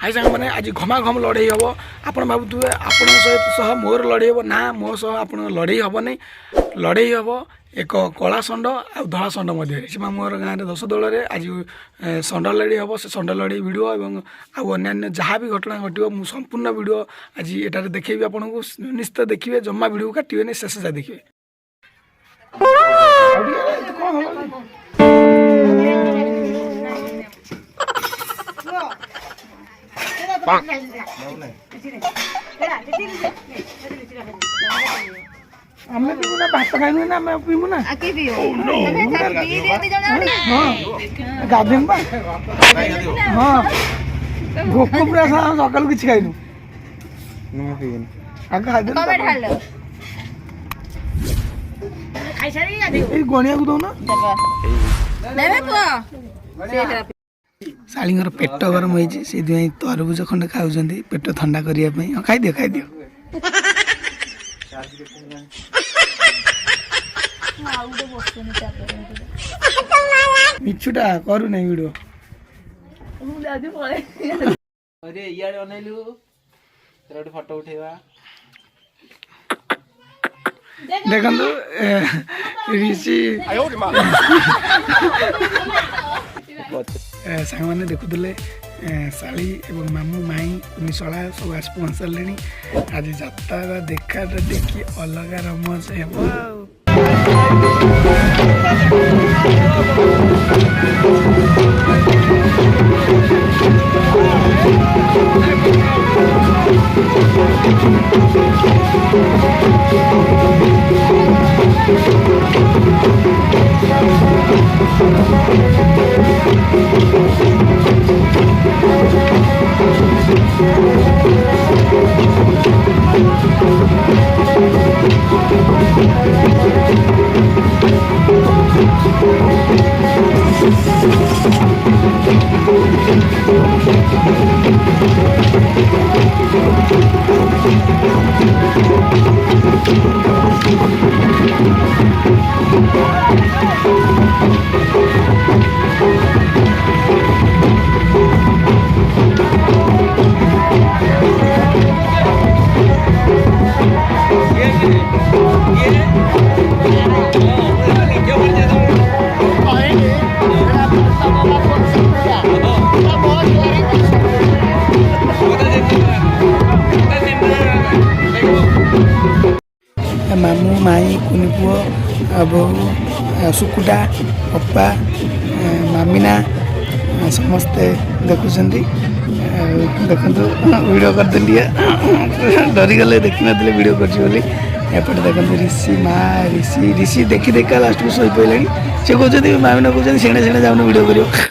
High सांग मैंने आज घमाघम लड़े हम आप भावुए आपण सह मोर लड़े हम ना मो सह आप लड़े हम नहीं लड़े हम एक कला षंड आ धला षंड मध्य से मामुर गाँव में 10 दल में आज षंड लड़ी हम से षंड लड़ी भिडियो और अन्य जहाँ भी घटना घटो मुझे संपूर्ण भिडियो आज एटार देखी आपन को निश्चित देखिए जमा भिडियो काटे नहीं शेष जाए देखिए हमें भी ना भात खाइनु ना मैं पीमु ना आके पियो गाधेम बा हां भोक पूरा सकाल किछ खाइनु मैं पीन आगे खाइदे कबे ढाल खाइ सारी गाधे ए गणिया को दो ना नेबे पुआ शालीर पेट गरम होती से तरबुज खंडे खाऊँ पेट ठंडा करने खाई दियो मिछुटा करू नहीं वीडियो अरे यार अनैलु तेरा फोटो उठेवा देखंतु ऋषि सांग मैंने देखुले शाली एवं मामू माई कुनिशला सब आस पहुँच सारे आज जाता देखा देखी अलग रमज मामू माई कुनी पुओ बहू सुकुटा अप्पा मामिना समस्ते देखुंट देखु वीडियो करदेली डरी गले देखी ना वीडियो करपटे देखते ऋषि माँ ऋषि ऋषि देखी देखा लास्ट को शो पारे सी कहते मामिना कहते सेणे सेणे जाऊन वीडियो कर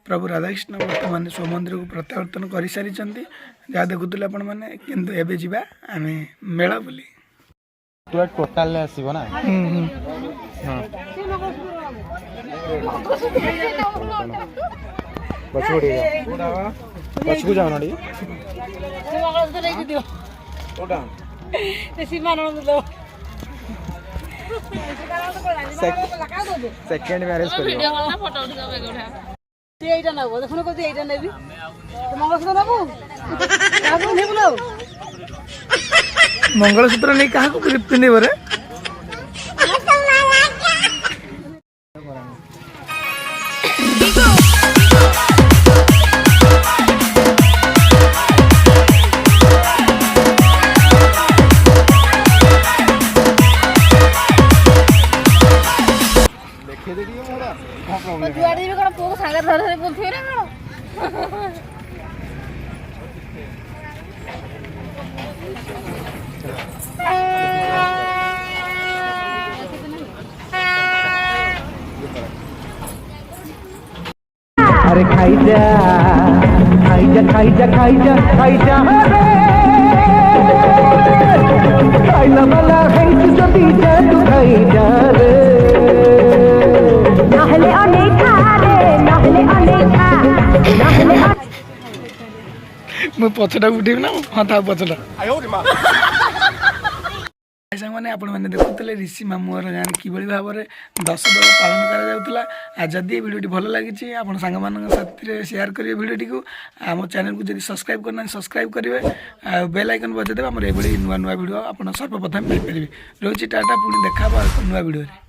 प्रभु राधाकृष्ण बर्तमान स्वमंदिर को प्रत्यावर्तन कर सारी जहाँ देखुले आपण मैंने किंतु एबे जीवा आमे मेला बुली टोटाल आसीबो ना पछको जाओ ना सेकंड मैरिज करियो এইটা নেবো দেখুন কত এইটা নেবি মঙ্গলসূত্র নেবো কাকু নেবো না मंगलसूत्र नहीं क्या पिंधे बरे जुआड़ी भी कौन पुओ सागर धर धर बोलथिबे ना कौन अरे खाई जा खाई जा खाई जा खाई जा खाई जा खाइला वाला है सभी जा तू खाई जा रे नहले अनेखा रे नहले अनेखा नहले मैं पछटा उठेबी ना हाँ था पछटा मैंने आपण मैंने देखुले ऋषि मामूर गाँव किभली भाव में 10 दल पालन करा जदि भिडियो भल लगी आप सांग साथी शेयर करेंगे भिडियोटी को आम चैनल को जब सब्सक्राइब करना सब्सक्राइब करेंगे बेल आइकन बजाइदेवे आम ये नुआ नुआ भिडियो आप सर्वप्रथम पाइपर रोची टाटा पुणी देखा नुआ भिडियो।